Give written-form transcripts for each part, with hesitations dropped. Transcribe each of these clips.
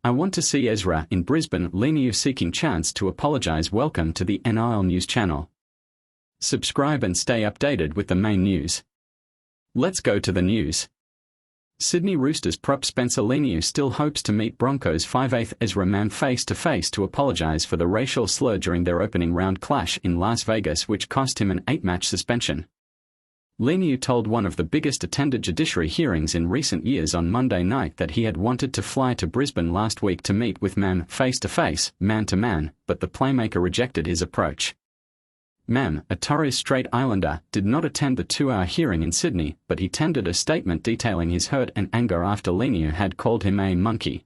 I want to see Ezra in Brisbane. Leniu seeking chance to apologise. Welcome to the NRL News channel. Subscribe and stay updated with the main news. Let's go to the news. Sydney Roosters prop Spencer Leniu still hopes to meet Broncos 5/8 Ezra Mam face-to-face to apologise for the racial slur during their opening round clash in Las Vegas, which cost him an 8-match suspension. Leniu told one of the biggest attended judiciary hearings in recent years on Monday night that he had wanted to fly to Brisbane last week to meet with Mam face-to-face, man-to-man, but the playmaker rejected his approach. Mam, a Torres Strait Islander, did not attend the 2-hour hearing in Sydney, but he tendered a statement detailing his hurt and anger after Leniu had called him a monkey.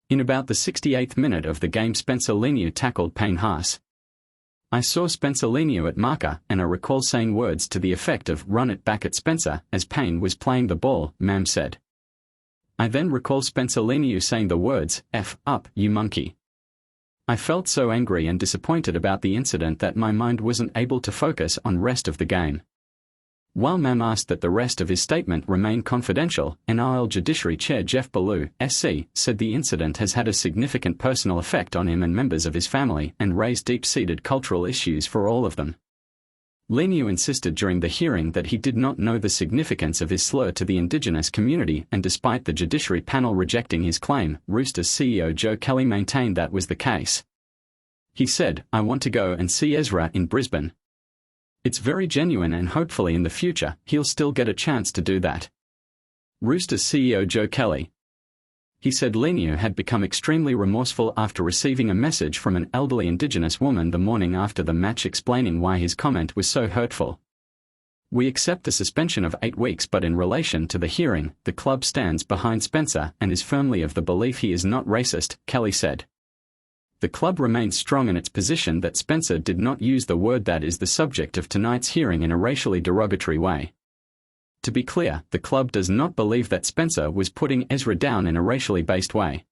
In about the 68th minute of the game, Spencer Leniu tackled Payne Haas. I saw Spencer Leniu at marker, and I recall saying words to the effect of "run it back at Spencer" as Payne was playing the ball, Mam said. I then recall Spencer Leniu saying the words, "F up, you monkey." I felt so angry and disappointed about the incident that my mind wasn't able to focus on rest of the game. While Mam asked that the rest of his statement remain confidential, NRL Judiciary Chair Jeff Ballou, SC, said the incident has had a significant personal effect on him and members of his family and raised deep-seated cultural issues for all of them. Leniu insisted during the hearing that he did not know the significance of his slur to the Indigenous community, and despite the judiciary panel rejecting his claim, Roosters CEO Joe Kelly maintained that was the case. He said, "I want to go and see Ezra in Brisbane. It's very genuine and hopefully in the future, he'll still get a chance to do that." Roosters CEO Joe Kelly. He said Leniu had become extremely remorseful after receiving a message from an elderly Indigenous woman the morning after the match explaining why his comment was so hurtful. "We accept a suspension of 8 weeks, but in relation to the hearing, the club stands behind Spencer and is firmly of the belief he is not racist," Kelly said. The club remains strong in its position that Spencer did not use the word that is the subject of tonight's hearing in a racially derogatory way. To be clear, the club does not believe that Spencer was putting Ezra down in a racially based way.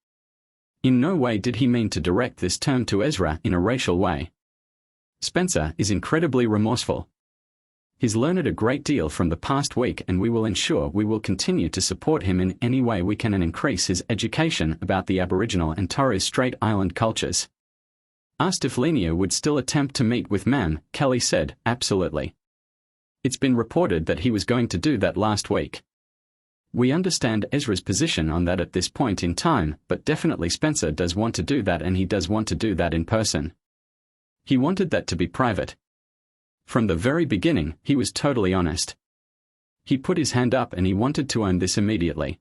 In no way did he mean to direct this term to Ezra in a racial way. Spencer is incredibly remorseful. He's learned a great deal from the past week, and we will ensure we will continue to support him in any way we can and increase his education about the Aboriginal and Torres Strait Island cultures. Asked if Leniu would still attempt to meet with Mam, Kelly said, "Absolutely. It's been reported that he was going to do that last week. We understand Ezra's position on that at this point in time, but definitely Spencer does want to do that, and he does want to do that in person. He wanted that to be private. From the very beginning, he was totally honest. He put his hand up and he wanted to own this immediately.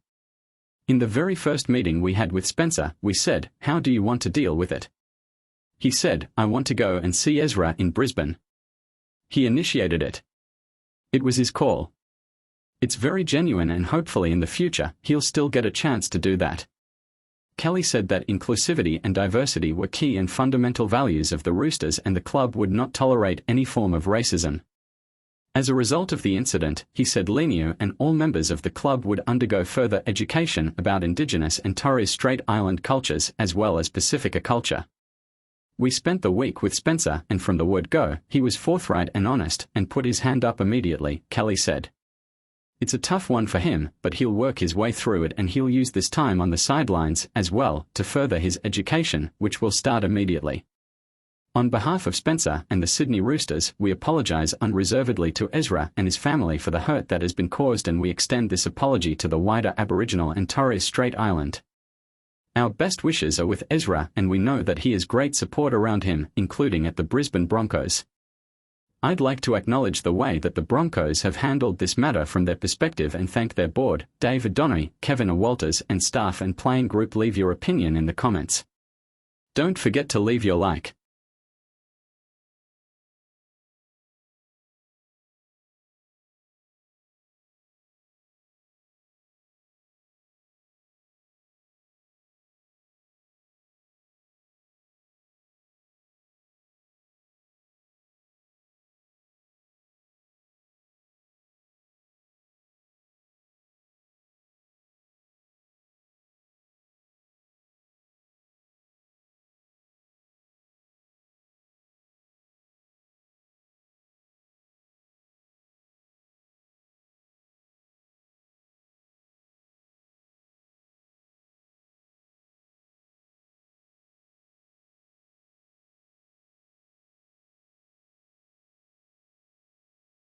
In the very first meeting we had with Spencer, we said, 'How do you want to deal with it?' He said, 'I want to go and see Ezra in Brisbane.' He initiated it. It was his call. It's very genuine, and hopefully in the future, he'll still get a chance to do that." Kelly said that inclusivity and diversity were key and fundamental values of the Roosters, and the club would not tolerate any form of racism. As a result of the incident, he said Leniu and all members of the club would undergo further education about Indigenous and Torres Strait Island cultures as well as Pacifica culture. "We spent the week with Spencer, and from the word go, he was forthright and honest and put his hand up immediately," Kelly said. "It's a tough one for him, but he'll work his way through it, and he'll use this time on the sidelines as well to further his education, which will start immediately. On behalf of Spencer and the Sydney Roosters, we apologise unreservedly to Ezra and his family for the hurt that has been caused, and we extend this apology to the wider Aboriginal and Torres Strait Island. Our best wishes are with Ezra, and we know that he has great support around him, including at the Brisbane Broncos. I'd like to acknowledge the way that the Broncos have handled this matter from their perspective and thank their board, Dave O'Donoghue, Kevin Walters, and staff and playing group. Leave your opinion in the comments. Don't forget to leave your like.